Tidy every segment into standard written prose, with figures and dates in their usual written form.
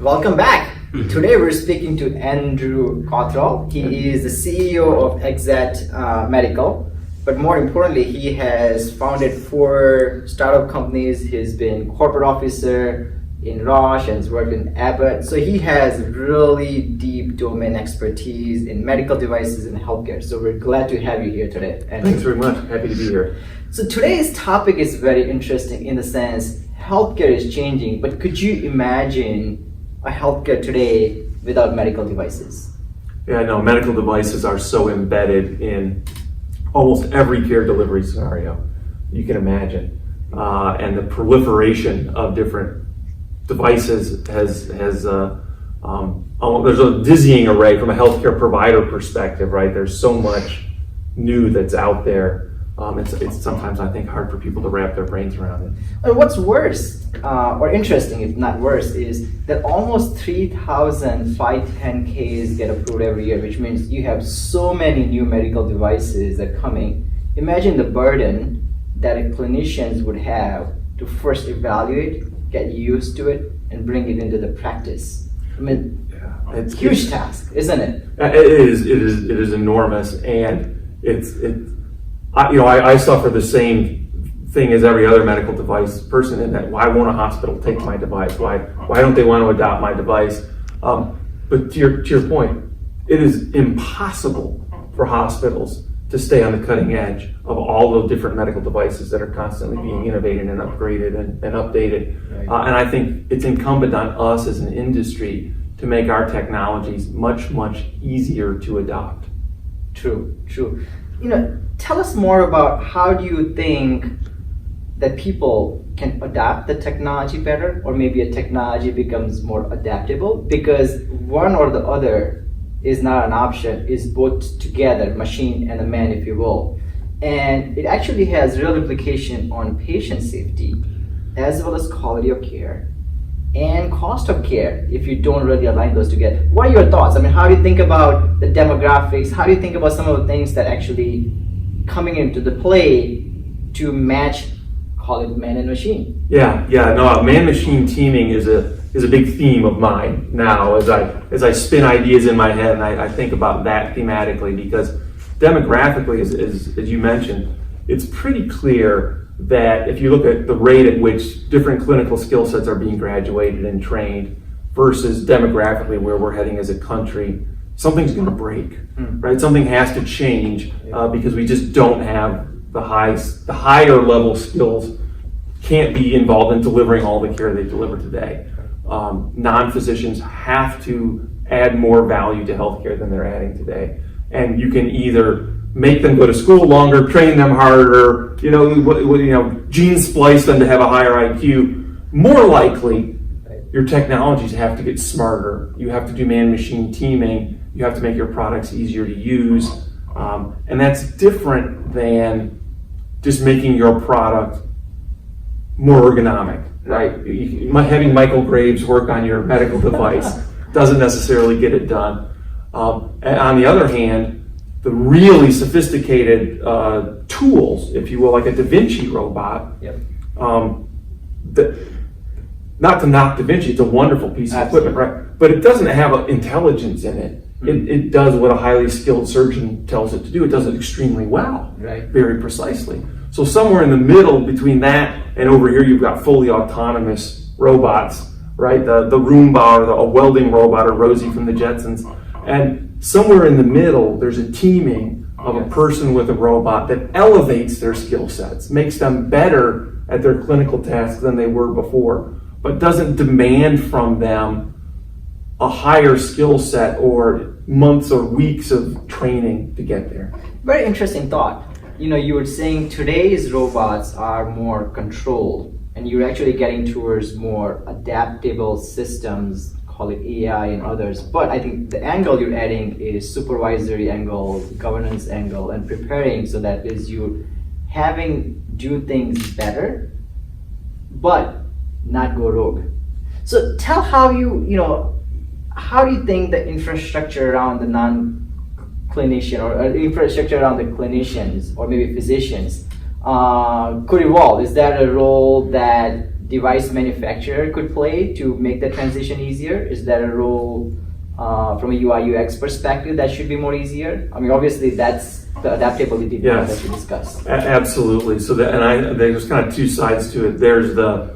Welcome back. Today we're speaking to Andrew Cothrel. He is the CEO of Xact Medical, but more importantly, he has founded 4 startup companies. He's been corporate officer in Roche and has worked in Abbott. So he has really deep domain expertise in medical devices and healthcare. So we're glad to have you here today, Andrew. Thanks very much. Happy to be here. So today's topic is very interesting in the sense healthcare is changing, but could you imagine a healthcare today without medical devices? Yeah, no, medical devices are so embedded in almost every care delivery scenario you can imagine. And the proliferation of different devices has there's a dizzying array from a healthcare provider perspective, right? There's so much new that's out there. It's sometimes, I think, hard for people to wrap their brains around it. And what's worse, or interesting, if not worse, is that almost 3,000 510Ks get approved every year, which means you have so many new medical devices that are coming. Imagine the burden that clinicians would have to first evaluate, get used to it, and bring it into the practice. I mean, it's a huge task, isn't it? It is enormous, and I suffer the same thing as every other medical device person in that why won't a hospital take my device? Why don't they want to adopt my device? But to your point, it is impossible for hospitals to stay on the cutting edge of all the different medical devices that are constantly being innovated and upgraded and updated. Right. And I think it's incumbent on us as an industry to make our technologies much, much easier to adopt. True. Tell us more about how do you think that people can adapt the technology better, or maybe a technology becomes more adaptable, because one or the other is not an option, is both together, machine and a man, if you will. And it actually has real implication on patient safety, as well as quality of care and cost of care if you don't really align those together. What are your thoughts? I mean, how do you think about the demographics? How do you think about some of the things that actually coming into the play to match, call it man and machine? No, man-machine teaming is a big theme of mine now as I spin ideas in my head, and I think about that thematically, because demographically, as you mentioned, it's pretty clear that if you look at the rate at which different clinical skill sets are being graduated and trained versus demographically where we're heading as a country, something's going to break, right? Something has to change because we just don't have the higher level skills can't be involved in delivering all the care they deliver today. Non-physicians have to add more value to healthcare than they're adding today. And you can either make them go to school longer, train them harder, gene splice them to have a higher IQ. More likely, your technologies have to get smarter. You have to do man-machine teaming. You have to make your products easier to use. And that's different than just making your product more ergonomic, right? Having Michael Graves work on your medical device doesn't necessarily get it done. And on the other hand, the really sophisticated tools, if you will, like a Da Vinci robot, not to knock Da Vinci, it's a wonderful piece of equipment, right? But it doesn't have intelligence in it. It does what a highly skilled surgeon tells it to do. It does it extremely well, very precisely. So somewhere in the middle between that and over here, you've got fully autonomous robots, right? The Roomba, or a welding robot, or Rosie from the Jetsons. And somewhere in the middle, there's a teaming of a person with a robot that elevates their skill sets, makes them better at their clinical tasks than they were before, but doesn't demand from them a higher skill set or months or weeks of training to get there. Very interesting thought. You were saying today's robots are more controlled, and you're actually getting towards more adaptable systems, call it AI and others. But I think the angle you're adding is supervisory angle, governance angle, and preparing so that is you having do things better, but not go rogue. So tell how how do you think the infrastructure around the non-clinician or infrastructure around the clinicians or maybe physicians could evolve? Is that a role that device manufacturer could play to make the transition easier? Is that a role from a UI UX perspective that should be more easier? I mean, obviously that's the adaptability part that you discussed. Absolutely. So there's kind of two sides to it. There's the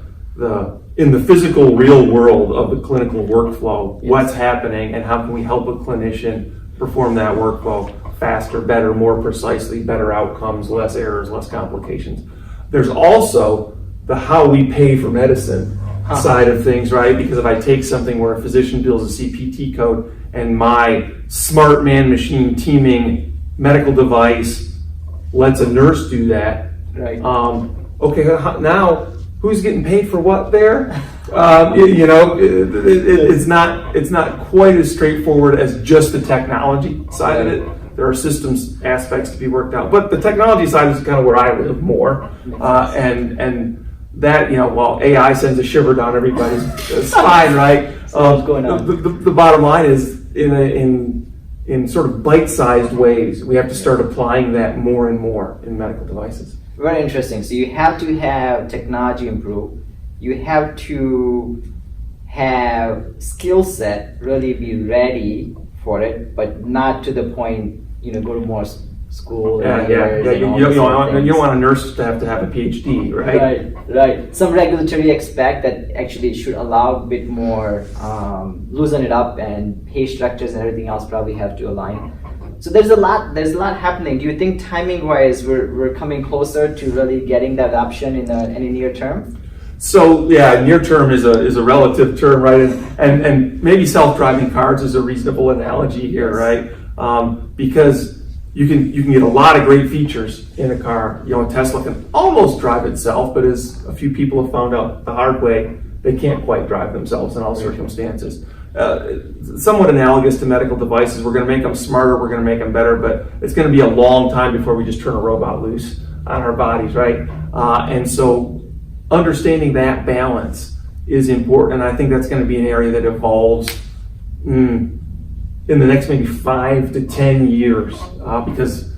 in the physical real world of the clinical workflow, what's happening and how can we help a clinician perform that workflow faster, better, more precisely, better outcomes, less errors, less complications. There's also the how we pay for medicine side of things, right? Because if I take something where a physician builds a CPT code and my smart man-machine teaming medical device lets a nurse do that, right? Okay, now who's getting paid for what there? It's not quite as straightforward as just the technology side of it. There are systems aspects to be worked out, but the technology side is kind of where I live more, and that, while AI sends a shiver down everybody's spine, right? What's going on? The bottom line is in sort of bite-sized ways, we have to start applying that more and more in medical devices. Very interesting. So you have to have technology improve. You have to have skill set really be ready for it, but not to the point, go to more school. You don't want a nurse to have a PhD, right? Right. Some regulatory expect that actually should allow a bit more, loosen it up, and pay structures and everything else probably have to align. So there's a lot happening. Do you think timing wise we're coming closer to really getting that adoption in any near term? So near term is a relative term, right? And maybe self-driving cars is a reasonable analogy here, right? Because you can get a lot of great features in a car. Tesla can almost drive itself, but as a few people have found out the hard way, they can't quite drive themselves in all circumstances. Somewhat analogous to medical devices. We're going to make them smarter, we're going to make them better, but it's going to be a long time before we just turn a robot loose on our bodies, right? And so understanding that balance is important, and I think that's going to be an area that evolves in the next maybe 5 to 10 years, because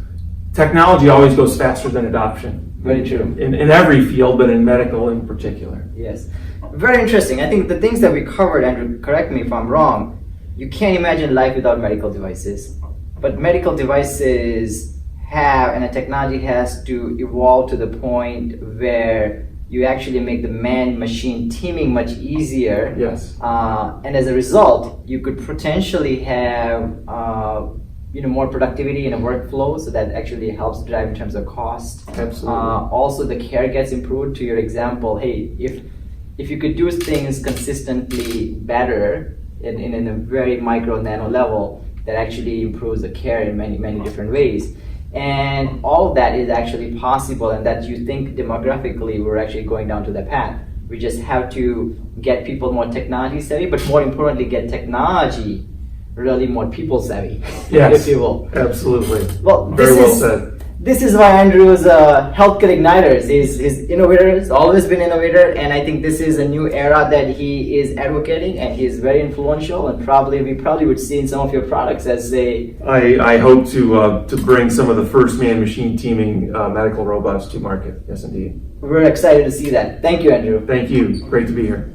technology always goes faster than adoption. Very true. In every field, but in medical in particular. Yes. Very interesting. I think the things that we covered, Andrew, correct me if I'm wrong, you can't imagine life without medical devices. But medical devices and the technology has to evolve to the point where you actually make the man-machine teaming much easier. Yes. And as a result, you could potentially have more productivity in a workflow, so that actually helps drive in terms of cost. Absolutely. Also, the care gets improved. To your example, hey, if you could do things consistently better in a very micro nano level, that actually improves the care in many, many different ways. And all of that is actually possible, and that you think demographically we're actually going down to that path. We just have to get people more technology savvy, but more importantly, get technology really more people savvy. Yes, if you will. Absolutely. Well, Very well said. This is why Andrew is healthcare igniters. He's innovator. He's always been innovator, and I think this is a new era that he is advocating, and he's very influential. And we probably would see in some of your products as a. I hope to bring some of the first man-machine teaming medical robots to market. Yes, indeed. We're excited to see that. Thank you, Andrew. Thank you. Great to be here.